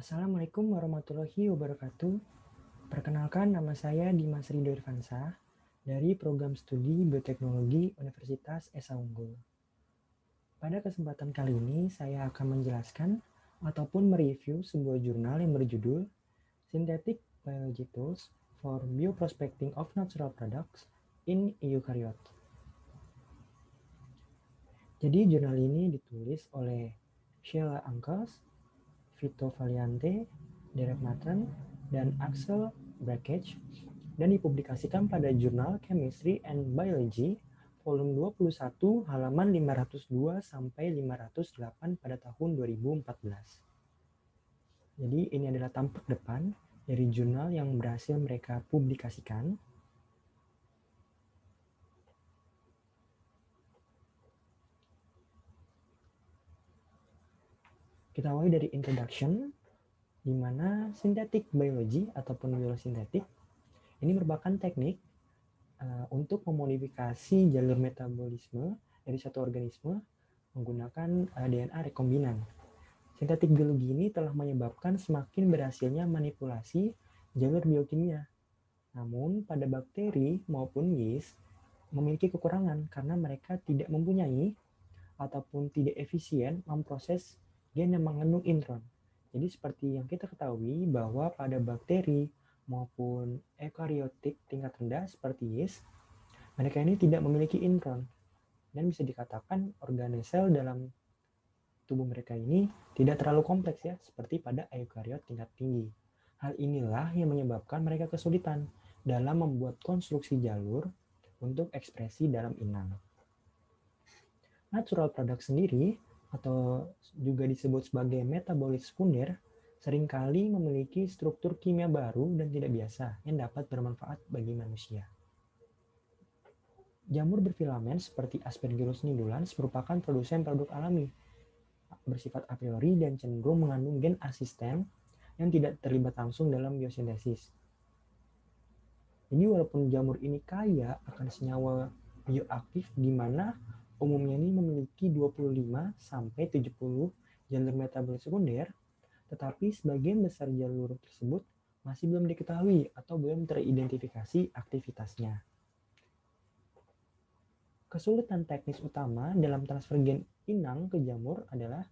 Assalamualaikum warahmatullahi wabarakatuh. Perkenalkan, nama saya Dimas Ridho Irfansa dari Program Studi Bioteknologi Universitas Esa Unggul. Pada kesempatan kali ini, saya akan menjelaskan ataupun mereview sebuah jurnal yang berjudul Synthetic Biology Tools for Bioprospecting of Natural Products in Eukaryote. Jadi jurnal ini ditulis oleh Sheila Ankels, Vito Valiante, Derek Matran, dan Axel Brakhage dan dipublikasikan pada jurnal Chemistry and Biology volume 21 halaman 502 sampai 508 pada tahun 2014. Jadi ini adalah tampak depan dari jurnal yang berhasil mereka publikasikan. Kita awali dari introduction, di mana synthetic biology ataupun biosintetik ini merupakan teknik untuk memodifikasi jalur metabolisme dari satu organisme menggunakan DNA rekombinan. Sintetik biologi ini telah menyebabkan semakin berhasilnya manipulasi jalur biokimia. Namun, pada bakteri maupun yeast memiliki kekurangan karena mereka tidak mempunyai ataupun tidak efisien memproses gen yang mengandung intron. Jadi seperti yang kita ketahui bahwa pada bakteri maupun eukariotik tingkat rendah seperti yeast, mereka ini tidak memiliki intron dan bisa dikatakan organel dalam tubuh mereka ini tidak terlalu kompleks ya, seperti pada eukariot tingkat tinggi. Hal inilah yang menyebabkan mereka kesulitan dalam membuat konstruksi jalur untuk ekspresi dalam inang. Natural product sendiri, atau juga disebut sebagai metabolit sekunder, seringkali memiliki struktur kimia baru dan tidak biasa yang dapat bermanfaat bagi manusia. Jamur berfilamen seperti Aspergillus nidulans merupakan produsen produk alami, bersifat a priori dan cenderung mengandung gen asisten yang tidak terlibat langsung dalam biosintesis. Jadi walaupun jamur ini kaya akan senyawa bioaktif di mana umumnya ini memiliki 25 sampai 70 jalur metabolit sekunder, tetapi sebagian besar jalur tersebut masih belum diketahui atau belum teridentifikasi aktivitasnya. Kesulitan teknis utama dalam transfer gen inang ke jamur adalah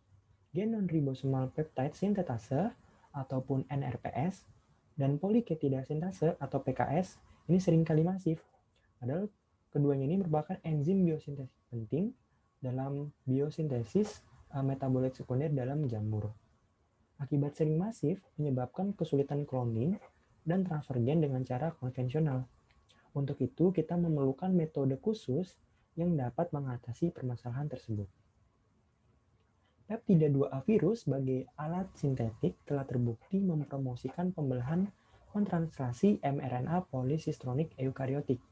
gen non-ribosomal peptide sintetase ataupun NRPS dan poliketida sintase atau PKS ini seringkali masif. Padahal keduanya ini merupakan enzim biosintesis penting dalam biosintesis metabolit sekunder dalam jamur. Akibat sering masif menyebabkan kesulitan cloning dan transfer gen dengan cara konvensional. Untuk itu kita memerlukan metode khusus yang dapat mengatasi permasalahan tersebut. Peptida 2A virus sebagai alat sintetik telah terbukti mempromosikan pembelahan kontranslasi mRNA polisistronik eukariotik.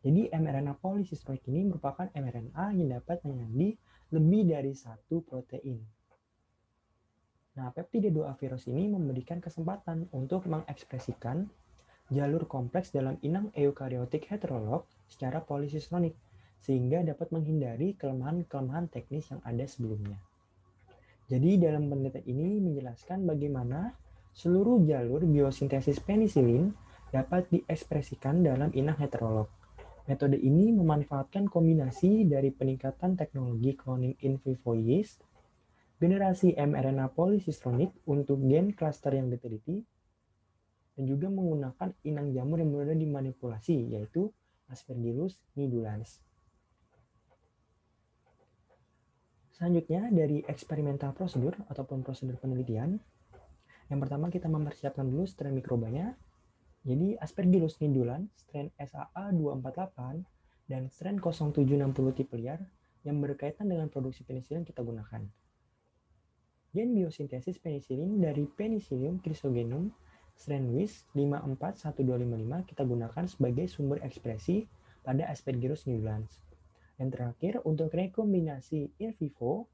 Jadi mRNA polisistronik ini merupakan mRNA yang dapat menyandi lebih dari satu protein. Nah, peptida 2A virus ini memberikan kesempatan untuk mengekspresikan jalur kompleks dalam inang eukariotik heterolog secara polisistronik, sehingga dapat menghindari kelemahan-kelemahan teknis yang ada sebelumnya. Jadi dalam penelitian ini menjelaskan bagaimana seluruh jalur biosintesis penisilin dapat diekspresikan dalam inang heterolog. Metode ini memanfaatkan kombinasi dari peningkatan teknologi cloning in vivo yeast, generasi mRNA polisistronik untuk gen cluster yang diteliti, dan juga menggunakan inang jamur yang mudah dimanipulasi, yaitu Aspergillus nidulans. Selanjutnya dari eksperimental prosedur ataupun prosedur penelitian, yang pertama kita mempersiapkan dulu strain mikrobanya. Jadi Aspergillus nidulans, strain SAA248, dan strain 0760 tipe liar yang berkaitan dengan produksi penisilin kita gunakan. Gen biosintesis penisilin dari Penicillium chrysogenum strain WIS 54125 kita gunakan sebagai sumber ekspresi pada Aspergillus nidulans. Yang terakhir, untuk rekombinasi in vivo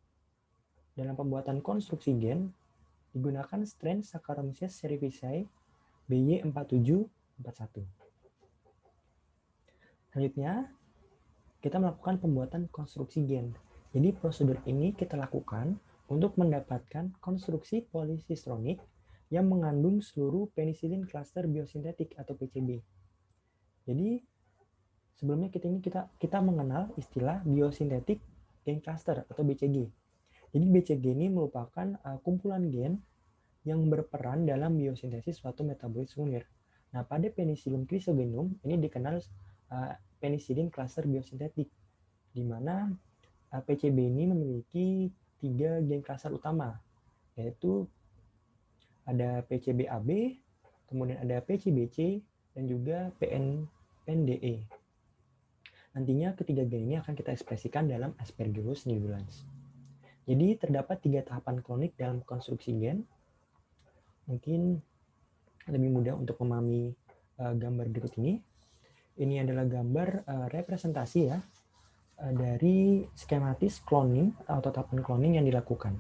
dalam pembuatan konstruksi gen digunakan strain Saccharomyces cerevisiae BY4741. Selanjutnya, kita melakukan pembuatan konstruksi gen. Jadi prosedur ini kita lakukan untuk mendapatkan konstruksi polisistronik yang mengandung seluruh penisilin cluster biosintetik atau PCB. Jadi sebelumnya kita mengenal istilah biosintetik gain cluster atau BCG. Jadi BCG ini merupakan kumpulan gen yang berperan dalam biosintesis suatu metabolit sekunder. Nah, pada Penicillium chrysogenum ini dikenal penicillin cluster biosintetik, di mana PCB ini memiliki 3 gen cluster utama, yaitu ada PCB-AB, kemudian ada PCB-C, dan juga PNDE. Nantinya ketiga gen ini akan kita ekspresikan dalam Aspergillus nidulans. Jadi terdapat 3 tahapan klonik dalam konstruksi gen. Mungkin lebih mudah untuk memahami gambar berikut ini. Ini adalah gambar representasi ya dari skematis cloning atau tahapan cloning yang dilakukan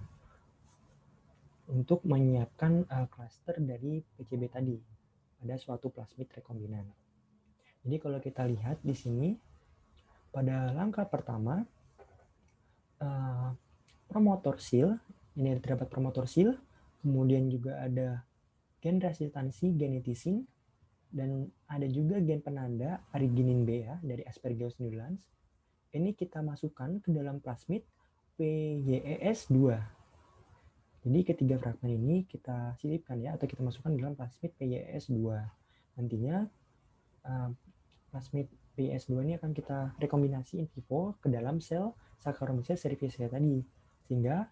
untuk menyiapkan cluster dari PCB tadi pada suatu plasmid rekombinan. Jadi kalau kita lihat di sini pada langkah pertama promotor seal, ini terdapat promotor seal, kemudian juga ada gen resistansi genetisin, dan ada juga gen penanda arginin B ya dari Aspergillus nidulans. Ini kita masukkan ke dalam plasmid PYES2. Jadi ketiga fragmen ini kita sisipkan ya, atau kita masukkan dalam plasmid PYES2. Nantinya plasmid PYES2 ini akan kita rekombinasi in vivo ke dalam sel Saccharomyces cerevisiae tadi, sehingga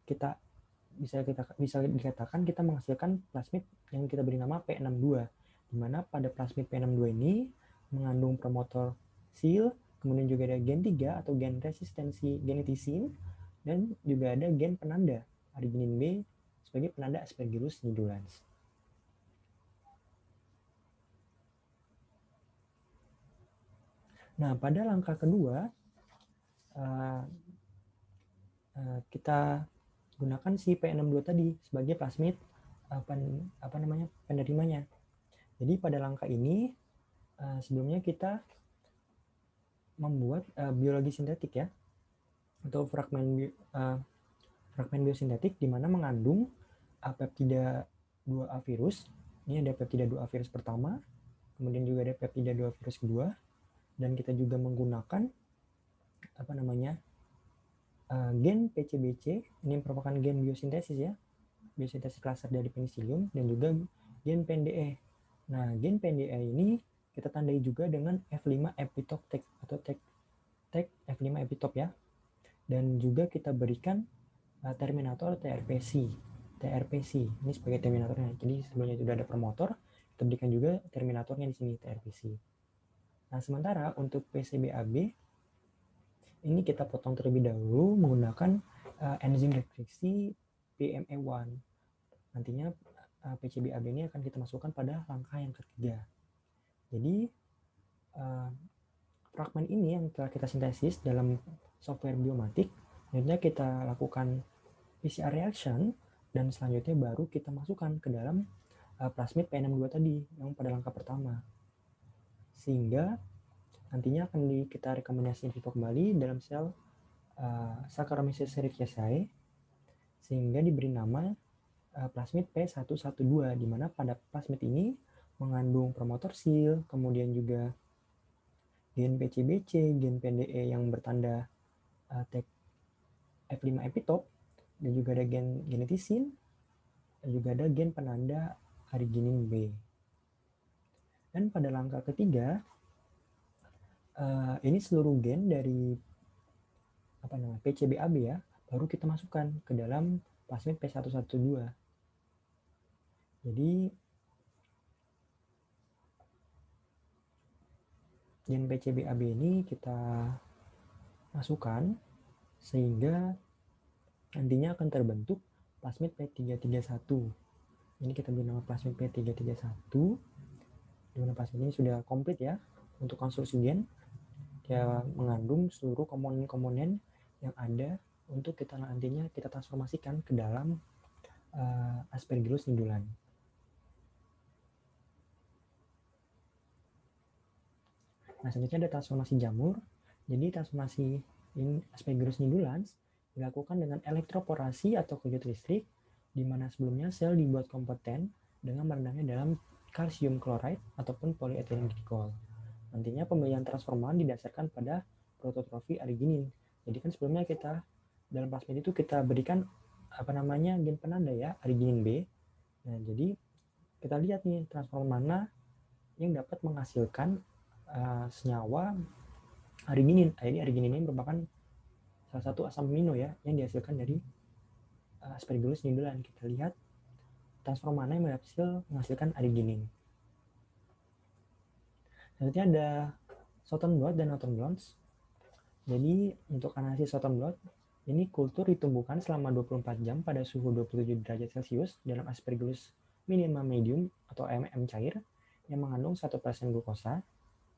kita bisa dikatakan kita menghasilkan plasmid yang kita beri nama P62, di mana pada plasmid P62 ini mengandung promotor seal, kemudian juga ada gen 3 atau gen resistensi genetisin, dan juga ada gen penanda arginin B sebagai penanda Aspergillus nidulans. Nah, pada langkah kedua kita gunakan si P62 tadi sebagai plasmid penerimanya. Jadi pada langkah ini sebelumnya kita membuat biologi sintetik ya, atau fragmen biosintetik di mana mengandung peptida 2A virus. Ini ada peptida 2A virus pertama, kemudian juga ada peptida 2 virus kedua, dan kita juga menggunakan gen PCBC, ini merupakan gen biosintesis ya, biosintesis cluster dari penicillium, dan juga gen PNDE. Nah, gen PNDE ini kita tandai juga dengan F5 epitope tag atau tag F5 epitope ya. Dan juga kita berikan terminator TRPC. Ini sebagai terminatornya. Jadi sebelumnya sudah ada promotor, kita berikan juga terminatornya di sini TRPC. Nah, sementara untuk PCB-AB ini kita potong terlebih dahulu menggunakan enzim restriksi PME1. Nantinya PCB-AB ini akan kita masukkan pada langkah yang ketiga. Jadi fragmen ini yang telah kita sintesis dalam software biomatik, selanjutnya kita lakukan PCR reaction, dan selanjutnya baru kita masukkan ke dalam plasmid P62 tadi yang pada langkah pertama. Sehingga nantinya akan kita rekomendasi in vivo kembali dalam sel Saccharomyces cerevisiae, sehingga diberi nama plasmid P112, di mana pada plasmid ini mengandung promotor seal, kemudian juga gen PCBC, gen PNDE yang bertanda tag F5 epitope, dan juga ada gen genetisin, dan juga ada gen penanda arginin B. Dan pada langkah ketiga, ini seluruh gen dari PCB-AB ya, baru kita masukkan ke dalam plasmid P112. Jadi gen PCB-AB ini kita masukkan sehingga nantinya akan terbentuk plasmid P331. Ini kita beri nama plasmid P331, di mana plasmid ini sudah komplit ya untuk konstruksi gen. Dia mengandung seluruh komponen-komponen yang ada untuk kita nantinya kita transformasikan ke dalam Aspergillus nidulans. Nah, selanjutnya ada transformasi jamur. Jadi transformasi Aspergillus nidulans dilakukan dengan elektroporasi atau kejut listrik di mana sebelumnya sel dibuat kompeten dengan merendamnya dalam kalsium chloride ataupun polyethylene glycol. Nantinya pembelian transforman didasarkan pada prototrofi arginin. Jadi kan sebelumnya kita dalam plasmid itu kita berikan gen penanda ya, arginin B. Nah, jadi kita lihat nih transforman mana yang dapat menghasilkan senyawa arginin. Jadi arginin ini merupakan salah satu asam amino ya yang dihasilkan dari Aspergillus nidolan. Kita lihat transforman mana yang berhasil menghasilkan arginin. Selanjutnya ada Southern blot dan Northern blots. Jadi untuk analisis Southern blot, ini kultur ditumbuhkan selama 24 jam pada suhu 27 derajat Celcius dalam Aspergillus minima medium atau MM cair yang mengandung 1% glukosa.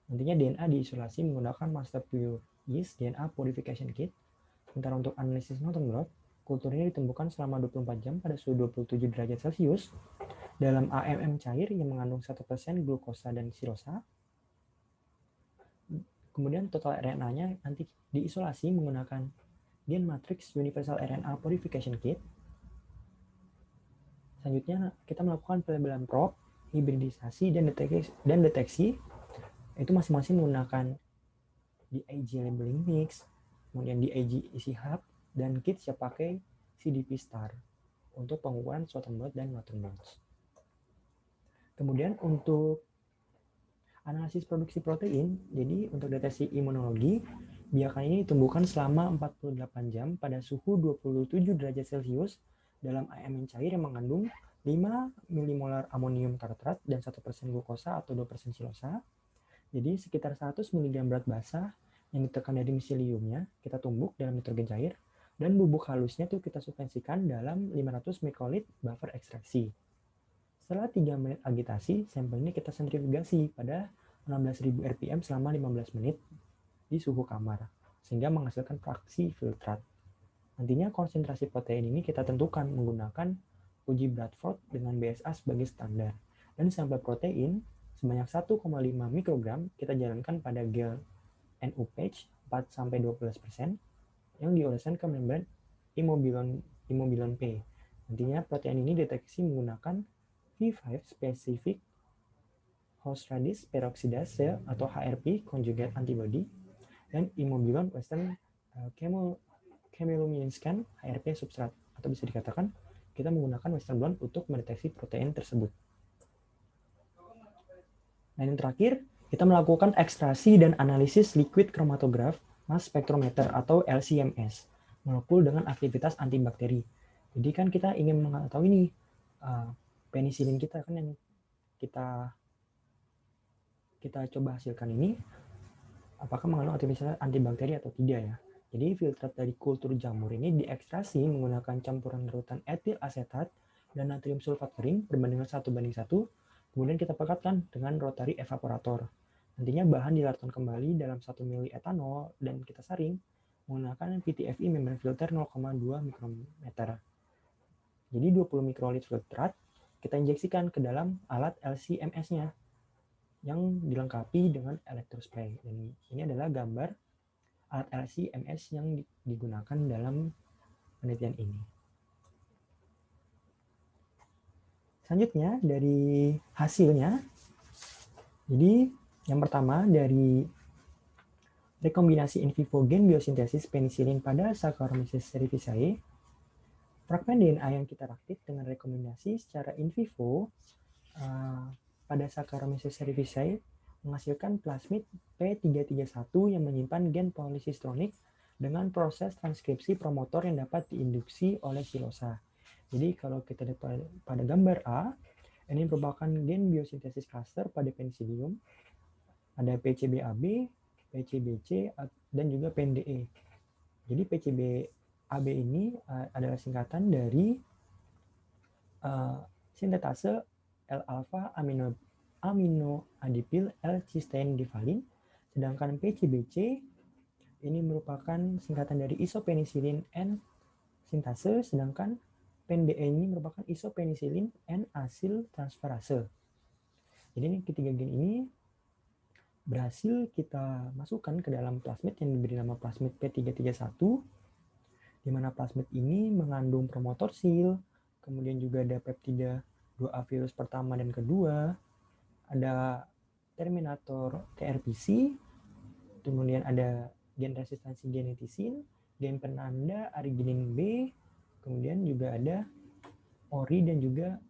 Nantinya DNA diisolasi menggunakan master pure yeast DNA purification kit. Sementara untuk analisis Northern blot, kultur ini ditumbuhkan selama 24 jam pada suhu 27 derajat Celcius dalam AMM cair yang mengandung 1% glukosa dan silosa. Kemudian total RNA-nya nanti diisolasi menggunakan Gen Matrix Universal RNA Purification Kit. Selanjutnya kita melakukan pelabelan probe, hibridisasi, dan deteksi. Itu masing-masing menggunakan DAG labeling mix, kemudian DAG isi hub, dan kit siap pakai CDP star untuk pengukuran Southern blot dan Northern blots. Kemudian untuk analisis produksi protein, jadi untuk deteksi imunologi, biakan ini ditumbuhkan selama 48 jam pada suhu 27 derajat Celcius dalam AMM cair yang mengandung 5 milimolar amonium tartrat dan 1% glukosa atau 2% silosa. Jadi sekitar 100 mg berat basah yang ditekan dari miseliumnya kita tumbuk dalam nitrogen cair dan bubuk halusnya tuh kita suspensikan dalam 500 mikrolit buffer ekstraksi. Setelah 3 menit agitasi, sampel ini kita sentrifugasi pada 16.000 rpm selama 15 menit di suhu kamar, sehingga menghasilkan fraksi filtrat. Nantinya konsentrasi protein ini kita tentukan menggunakan uji Bradford dengan BSA sebagai standar. Dan sampel protein sebanyak 1,5 mikrogram kita jalankan pada gel NuPage 4-12% yang dioleskan ke membran immobilon P. Nantinya protein ini deteksi menggunakan V5 specific host radius peroxidase atau HRP conjugate antibody dan immobilon western chemiluminescence HRP substrat, atau bisa dikatakan kita menggunakan western blot untuk mendeteksi protein tersebut. Dan yang terakhir, kita melakukan ekstraksi dan analisis liquid chromatograph mass spectrometer atau LCMS molekul dengan aktivitas antibakteri. Jadi kan kita ingin mengetahui nih penisilin kita kan yang kita coba hasilkan ini apakah mengandung aktivitas antibakteri atau tidak ya. Jadi filtrat dari kultur jamur ini diekstrasi menggunakan campuran larutan etil asetat dan natrium sulfat kering berbandingan 1:1. Kemudian kita pekatkan dengan rotary evaporator. Nantinya bahan dilarutkan kembali dalam 1 ml etanol dan kita saring menggunakan PTFE membran filter 0,2 mikrometer. Jadi 20 mikrolit filtrat kita injeksikan ke dalam alat LCMS-nya yang dilengkapi dengan elektrospray. Dan ini adalah gambar alat LCMS yang digunakan dalam penelitian ini. Selanjutnya dari hasilnya, jadi yang pertama dari rekombinasi in vivo gen biosintesis penisilin pada Saccharomyces cerevisiae, fragmen DNA yang kita rakit dengan rekomendasi secara in vivo pada Saccharomyces cerevisiae menghasilkan plasmid P331 yang menyimpan gen polisistronic dengan proses transkripsi promotor yang dapat diinduksi oleh silosa. Jadi kalau kita lihat pada gambar A, ini merupakan gen biosintesis cluster pada penicillium. Ada PCBAB, PCBC, dan juga PNDE. Jadi PCBAB ini adalah singkatan dari sintetase L-alpha aminoadipil L-cysteine divalin, sedangkan PCBC ini merupakan singkatan dari isopenicillin N sintase, sedangkan PNDE ini merupakan isopenicillin N acyl transferase. Jadi ini ketiga gen ini berhasil kita masukkan ke dalam plasmid yang diberi nama plasmid P331, di mana plasmid ini mengandung promotor sil, kemudian juga ada peptida 2A virus pertama dan kedua, ada terminator TRPC, kemudian ada gen resistansi genetisin, gen penanda arginin B, kemudian juga ada ORI dan juga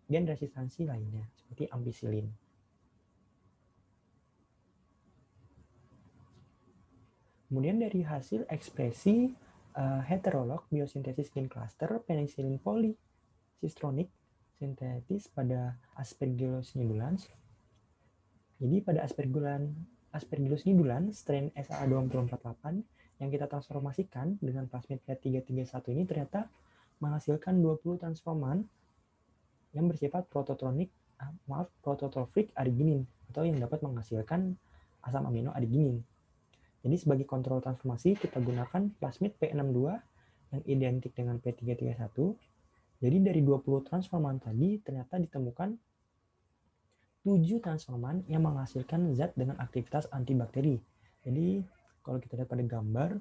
gen resistansi lainnya seperti ampicillin. Kemudian dari hasil ekspresi heterolog biosintesis gen cluster penicillin polycistronic sintetis pada Aspergillus nidulans. Jadi pada Aspergillus nidulans strain SA2448 yang kita transformasikan dengan plasmid P331 ini ternyata menghasilkan 20 transforman yang bersifat prototrophic arginin atau yang dapat menghasilkan asam amino arginin. Jadi sebagai kontrol transformasi kita gunakan plasmid P62 yang identik dengan P331. Jadi dari 20 transforman tadi ternyata ditemukan 7 transforman yang menghasilkan zat dengan aktivitas antibakteri. Jadi kalau kita lihat pada gambar,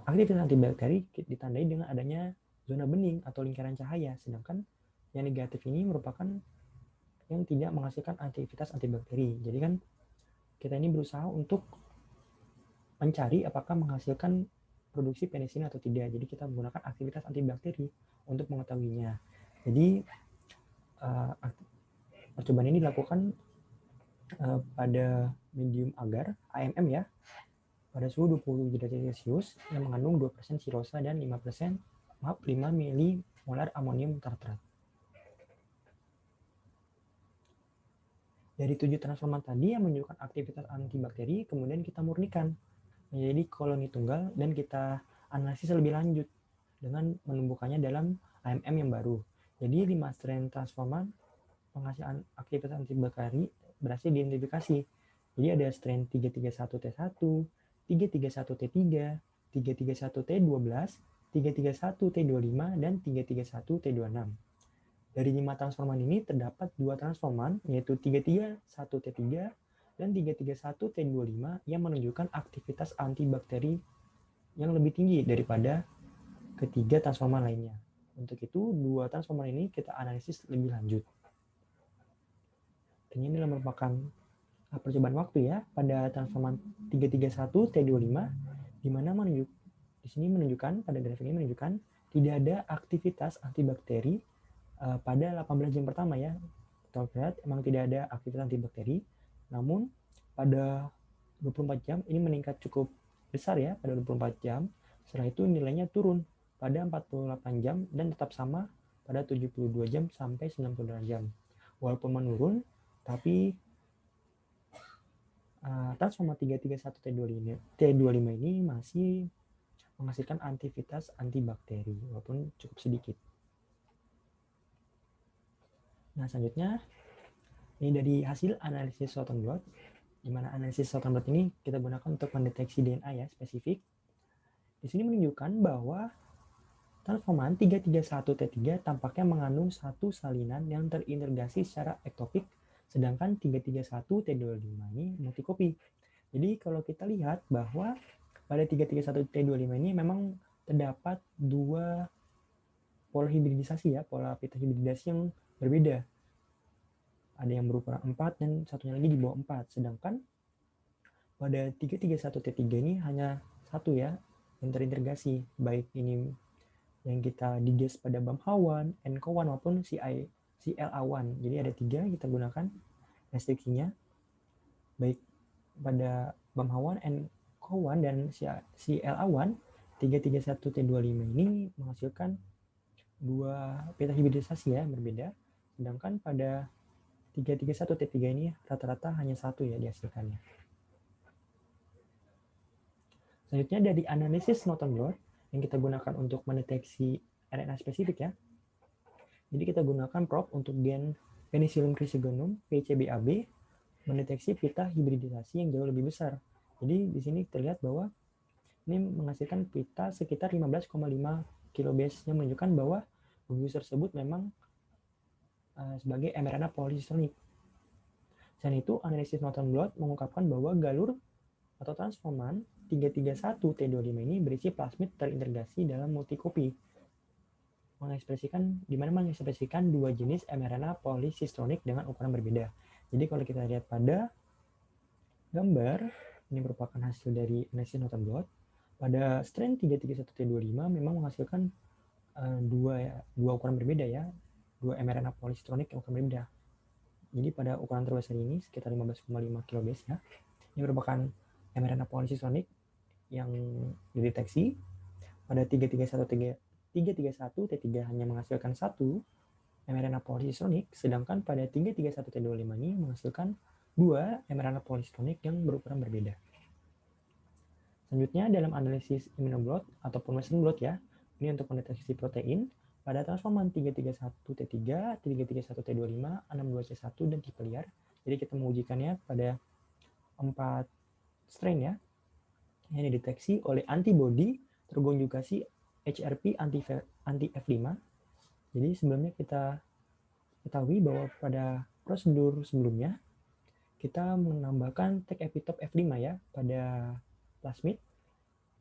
aktivitas antibakteri ditandai dengan adanya zona bening atau lingkaran cahaya, sedangkan yang negatif ini merupakan yang tidak menghasilkan aktivitas antibakteri. Jadi kan kita ini berusaha untuk mencari apakah menghasilkan produksi penisilin atau tidak. Jadi kita menggunakan aktivitas antibakteri untuk mengetahuinya. Jadi percobaan ini dilakukan pada medium agar AMM ya, pada suhu 20 derajat Celcius yang mengandung 2% silosa dan 5 milimolar amonium tartrat. Dari 7 transforman tadi yang menunjukkan aktivitas antibakteri, kemudian kita murnikan menjadi koloni tunggal dan kita analisis lebih lanjut dengan menumbuhkannya dalam AMM yang baru. Jadi 5 strain transforman penghasilan aktivitas antibakteri berhasil diidentifikasi. Jadi ada strain 331T1, 331T3, 331T12, 331T25, dan 331T26. Dari 5 transforman ini terdapat 2 transforman yaitu 331T3 dan 331T25 yang menunjukkan aktivitas antibakteri yang lebih tinggi daripada ketiga transforman lainnya. Untuk itu, 2 transforman ini kita analisis lebih lanjut. Dan ini merupakan percobaan waktu ya pada transforman 331T25 di mana di sini menunjukkan pada grafik ini menunjukkan tidak ada aktivitas antibakteri pada 18 jam pertama ya. Kita lihat emang tidak ada aktivitas antibakteri. Namun pada 24 jam ini meningkat cukup besar ya pada 24 jam. Setelah itu nilainya turun pada 48 jam dan tetap sama pada 72 jam sampai 92 jam. Walaupun menurun, tapi transforma 331T25 ini masih menghasilkan aktivitas antibakteri walaupun cukup sedikit. Nah selanjutnya ini dari hasil analisis Southern blot, di mana analisis Southern blot ini kita gunakan untuk mendeteksi DNA ya spesifik. Di sini menunjukkan bahwa transforman 331T3 tampaknya mengandung satu salinan yang terintegrasi secara ektopik, sedangkan 331T25 ini multikopi. Jadi kalau kita lihat bahwa pada 331T25 ini memang terdapat 2 pola hibridisasi ya, pola pita hibridisasi yang berbeda. Ada yang berukuran 4 dan satunya lagi di bawah 4. Sedangkan pada 331T3 ini hanya satu ya yang terintegrasi, baik ini yang kita diges pada BAM-HA1, NCO1 maupun CLA1. Jadi ada 3 kita gunakan restriksinya, baik pada BAM-HA1, NCO1 dan CLA1. 331T25 ini menghasilkan 2 peta hibridisasi ya berbeda, sedangkan pada 331T3 ini rata-rata hanya satu ya dihasilkannya. Selanjutnya dari analisis Norton blot yang kita gunakan untuk mendeteksi RNA spesifik ya. Jadi kita gunakan probe untuk gen Penicillium chrysogonum PCBAB mendeteksi pita hibridisasi yang jauh lebih besar. Jadi di sini terlihat bahwa ini menghasilkan pita sekitar 15,5 kilobase yang menunjukkan bahwa gugus tersebut memang sebagai mRNA polycistronic. Selain itu, analisis Norton blot mengungkapkan bahwa galur atau transforman 331T25 ini berisi plasmid terintegrasi dalam multikopi. mengekspresikan dua jenis mRNA polisistonik dengan ukuran berbeda. Jadi kalau kita lihat pada gambar, ini merupakan hasil dari analisis notan blot. Pada strain 331T25 memang menghasilkan dua ukuran berbeda ya, dua mRNA polisistonik yang ukuran berbeda. Jadi pada ukuran terbesar ini sekitar 15,5 kilobase ya. Ini merupakan mRNA polisistonik yang dideteksi. Pada 331T3 hanya menghasilkan satu mRNA polisistonik, sedangkan pada 331T25 ini menghasilkan dua mRNA polisistonik yang berukuran berbeda. Selanjutnya dalam analisis immunoblot ataupun Western blot ya, ini untuk mendeteksi protein pada transforman 331T3, 331T25, 62C1 dan tipe liar. Jadi kita mengujikannya pada 4 strain ya, yang dideteksi oleh antibody terkonjugasi HRP anti-F5. Jadi sebelumnya kita ketahui bahwa pada prosedur sebelumnya kita menambahkan tag epitope F5 ya pada plasmid.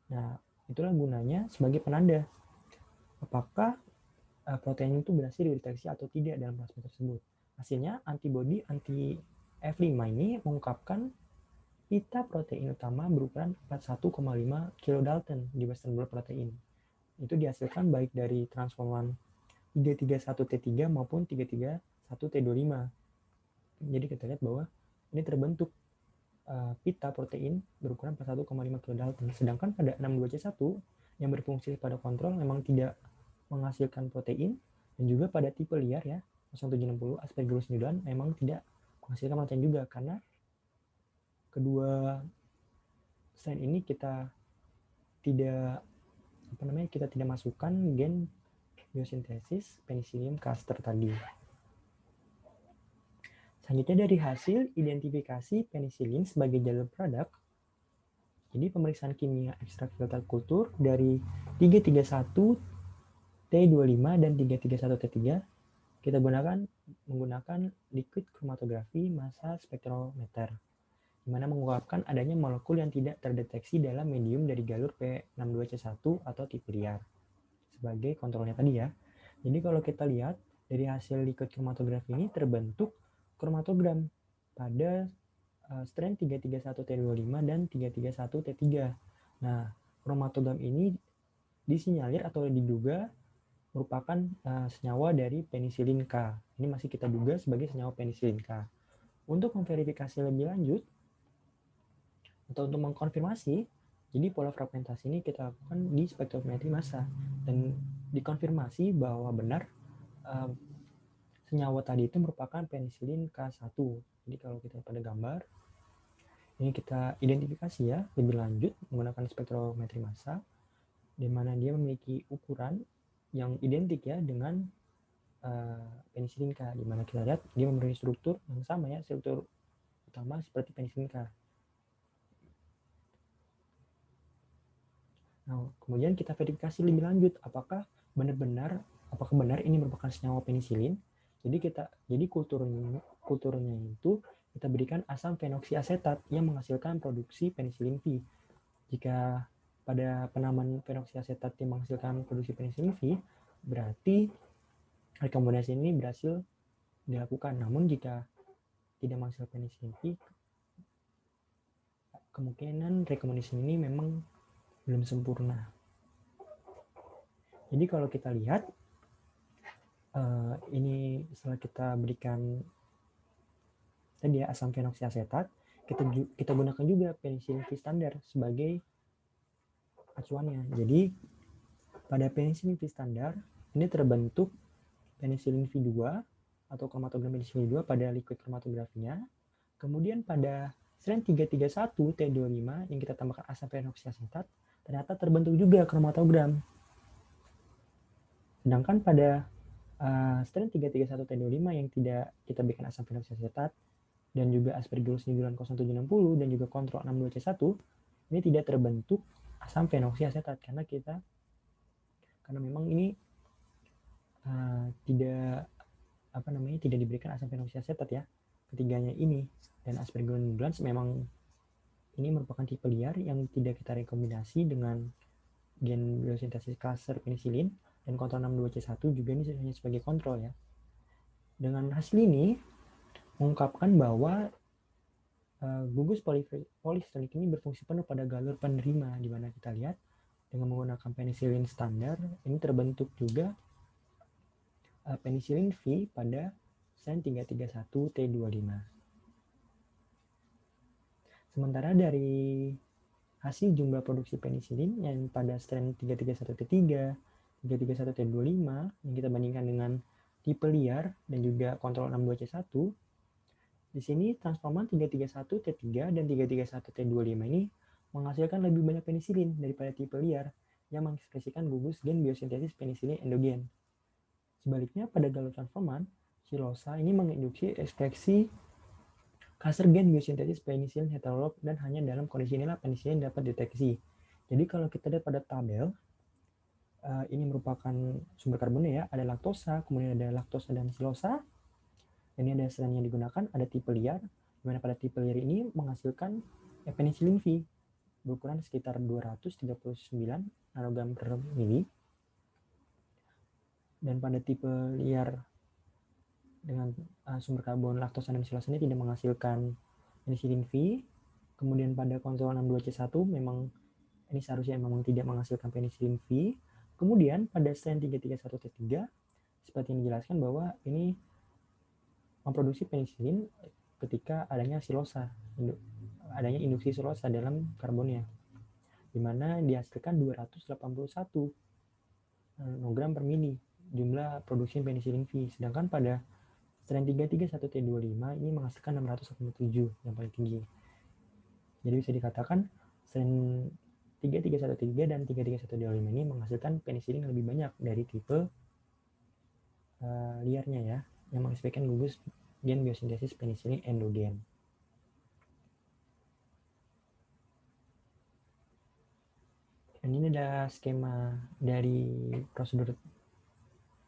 Nah, itulah gunanya sebagai penanda apakah protein itu berhasil dideteksi atau tidak dalam plasmid tersebut. Hasilnya antibody anti-F5 ini mengungkapkan pita protein utama berukuran 41,5 kilodalton di Western blot protein. Itu dihasilkan baik dari transforman 331T3 maupun 331T25. Jadi kita lihat bahwa ini terbentuk pita protein berukuran 41,5 kilodalton. Sedangkan pada 62C1 yang berfungsi pada kontrol memang tidak menghasilkan protein, dan juga pada tipe liar ya 0760 Aspergillus nidoan memang tidak menghasilkan protein juga, karena kedua strain ini kita tidak masukkan gen biosintesis penicillium castor tadi. Selanjutnya dari hasil identifikasi penicillin sebagai jalur produk, jadi pemeriksaan kimia ekstrak filter kultur dari 331T25 dan 331T3 kita menggunakan liquid chromatografi massa spektrometer, di mana mengungkapkan adanya molekul yang tidak terdeteksi dalam medium dari galur P62C1 atau tipe liar sebagai kontrolnya tadi ya. Jadi kalau kita lihat dari hasil liquid chromatografi ini terbentuk kromatogram pada strain 331T25 dan 331T3. Nah, kromatogram ini disinyalir atau diduga merupakan senyawa dari penicillin K. Ini masih kita duga sebagai senyawa penicillin K. Untuk memverifikasi lebih lanjut atau untuk mengkonfirmasi, jadi pola fragmentasi ini kita lakukan di spektrometri massa dan dikonfirmasi bahwa benar senyawa tadi itu merupakan penicillin K1. Jadi kalau kita pada gambar ini kita identifikasi ya lebih lanjut menggunakan spektrometri massa, di mana dia memiliki ukuran yang identik ya dengan penicillin K, di mana kita lihat dia memiliki struktur yang sama ya, struktur utama seperti penicillin K. Nah, kemudian kita verifikasi lebih lanjut apakah benar ini merupakan senyawa penicillin. Jadi kulturnya itu kita berikan asam fenoksiasetat yang menghasilkan produksi penicillin V. Jika pada penamaan fenoksiasetat yang menghasilkan produksi penicillin V, berarti rekomendasi ini berhasil dilakukan. Namun jika tidak menghasilkan penicillin V, kemungkinan rekomendasi ini memang belum sempurna. Jadi kalau kita lihat, ini setelah kita berikan tadi ya asam fenoksiasetat, kita gunakan juga penicillin V standar sebagai acuannya. Jadi pada penicillin V standar ini terbentuk penicillin V2 atau kromatogram penicillin V2 pada liquid kromatografinya. Kemudian pada strain 331T25 yang kita tambahkan asam fenoksiasetat, ternyata terbentuk juga kromatogram. Sedangkan pada strain 331T25 yang tidak kita berikan asam fenoksiasetat dan juga Aspergillus nidoan 0760 dan juga kontrol 62C1, ini tidak terbentuk asam fenoksiasetat karena memang ini tidak diberikan asam fenoksiasetat ya ketiganya ini. Dan Aspergillus nidoan memang ini merupakan tipe liar yang tidak kita rekomendasi dengan gen biosintesis cluster penicillin, Dan kontrol 62C1 juga ini hanya sebagai kontrol ya. Dengan hasil ini mengungkapkan bahwa gugus polistonik ini berfungsi penuh pada galur penerima, di mana kita lihat dengan menggunakan penisilin standar ini terbentuk juga penisilin V pada strain 331T25. Sementara dari hasil jumlah produksi penisilin yang pada strain 331T3, 331T25 yang kita bandingkan dengan tipe liar dan juga kontrol 62C1, di sini transforman 331T3 dan 331T25 ini menghasilkan lebih banyak penisilin daripada tipe liar yang mengekspresikan gugus gen biosintesis penisilin endogen. Sebaliknya pada galur transforman, silosa ini menginduksi ekspresi cluster gen biosintesis penisilin heterolog dan hanya dalam kondisi inilah penisilin dapat deteksi. Jadi kalau kita lihat pada tabel, ini merupakan sumber karbonnya ya, ada laktosa, kemudian ada laktosa dan silosa. Ini ada strain yang digunakan, ada tipe liar, di mana pada tipe liar ini menghasilkan penisilin V berukuran sekitar 239 nanogram per mili. Dan pada tipe liar dengan sumber karbon laktosa dan silosa ini tidak menghasilkan penisilin V. Kemudian pada kontrol 62C1 memang ini seharusnya memang tidak menghasilkan penisilin V. Kemudian pada strain 331T3 seperti yang dijelaskan bahwa ini memproduksi penisilin ketika adanya silosa, adanya induksi silosa dalam karbonnya, di mana dihasilkan 281 nanogram per mili jumlah produksi penisilin V, sedangkan pada strain 331T25 ini menghasilkan 687 yang paling tinggi. Jadi bisa dikatakan strain 331T3 dan 331T25 ini menghasilkan penisilin lebih banyak dari tipe liarnya ya, yang mengekspresikan gugus gen biosintesis penisilin endogen. Dan ini ada skema dari prosedur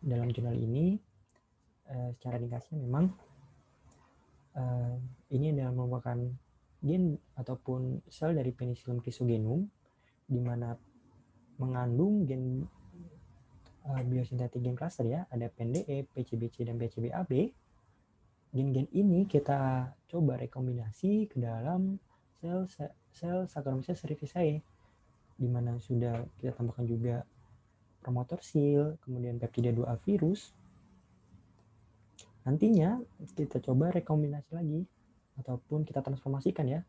dalam jurnal ini. Secara ringkasnya memang ini adalah merupakan gen ataupun sel dari Penicillium chrysogenum, di mana mengandung gen biosintetik gen cluster ya, ada PNDE, PCBC, dan PCBAB. Gen-gen ini kita coba rekombinasi ke dalam sel Saccharomyces cerevisiae, di mana sudah kita tambahkan juga promotor sil, kemudian peptida 2A virus. Nantinya kita coba rekombinasi lagi ataupun kita transformasikan ya,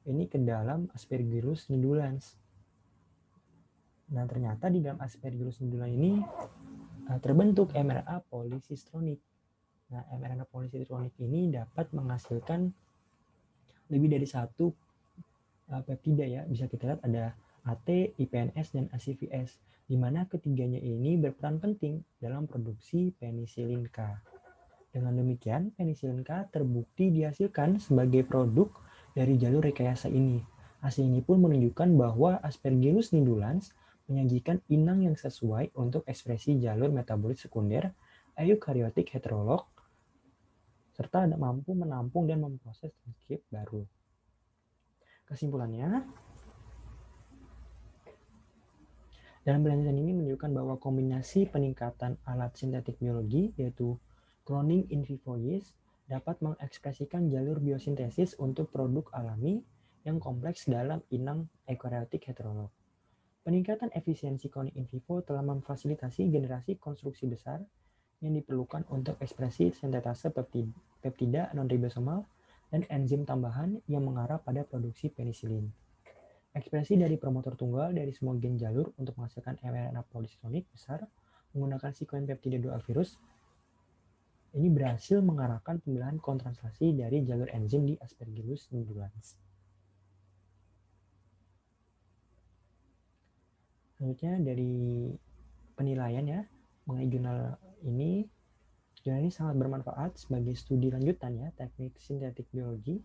ini ke dalam Aspergillus nidulans. Nah, ternyata di dalam Aspergillus nidulans ini terbentuk mRNA polisistronic. Nah, mRNA polisistronic ini dapat menghasilkan lebih dari satu peptida ya. Bisa kita lihat ada AT, IPNS, dan ACVS, di mana ketiganya ini berperan penting dalam produksi penisilin K. Dengan demikian, penisilin K terbukti dihasilkan sebagai produk dari jalur rekayasa ini. Hasil ini pun menunjukkan bahwa Aspergillus nidulans menyajikan inang yang sesuai untuk ekspresi jalur metabolit sekunder eukariotik heterolog, serta mampu menampung dan memproses transkrip baru. Kesimpulannya, dalam penelitian ini menunjukkan bahwa kombinasi peningkatan alat sintetik biologi, yaitu cloning in vivo yeast, dapat mengekspresikan jalur biosintesis untuk produk alami yang kompleks dalam inang eukariotik heterolog. Peningkatan efisiensi cloning in vivo telah memfasilitasi generasi konstruksi besar yang diperlukan untuk ekspresi sintetase peptida non-ribosomal dan enzim tambahan yang mengarah pada produksi penisilin. Ekspresi dari promotor tunggal dari semua gen jalur untuk menghasilkan mRNA polisistonik besar menggunakan sekuen peptida 2A virus ini berhasil mengarahkan pembelahan kontranslasi dari jalur enzim di Aspergillus nidulans. Selanjutnya dari penilaian ya mengenai jurnal ini sangat bermanfaat sebagai studi lanjutan ya teknik sintetik biologi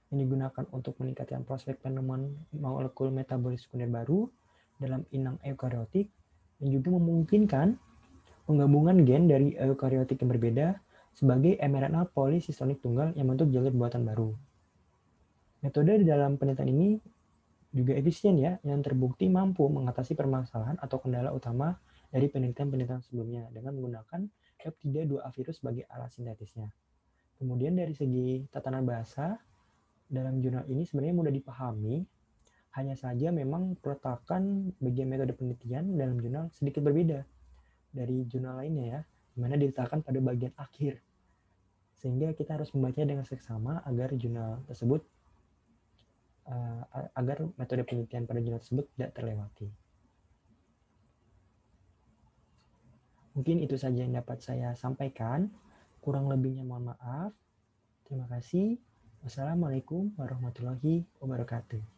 yang digunakan untuk meningkatkan prospek penemuan molekul metabolit sekunder baru dalam inang eukariotik dan juga memungkinkan penggabungan gen dari eukariotik yang berbeda sebagai mRNA polisistonik tunggal yang membentuk jalur buatan baru. Metode di dalam penelitian ini juga efisien ya, yang terbukti mampu mengatasi permasalahan atau kendala utama dari penelitian-penelitian sebelumnya dengan menggunakan peptida-2A virus sebagai alat sintetisnya. Kemudian dari segi tatanan bahasa, dalam jurnal ini sebenarnya mudah dipahami, hanya saja memang peletakan bagian metode penelitian dalam jurnal sedikit berbeda dari jurnal lainnya ya, di mana diletakkan pada bagian akhir. Sehingga kita harus membacanya dengan seksama agar jurnal tersebut agar metode penelitian pada jurnal tersebut tidak terlewati. Mungkin itu saja yang dapat saya sampaikan. Kurang lebihnya mohon maaf. Terima kasih. Wassalamualaikum warahmatullahi wabarakatuh.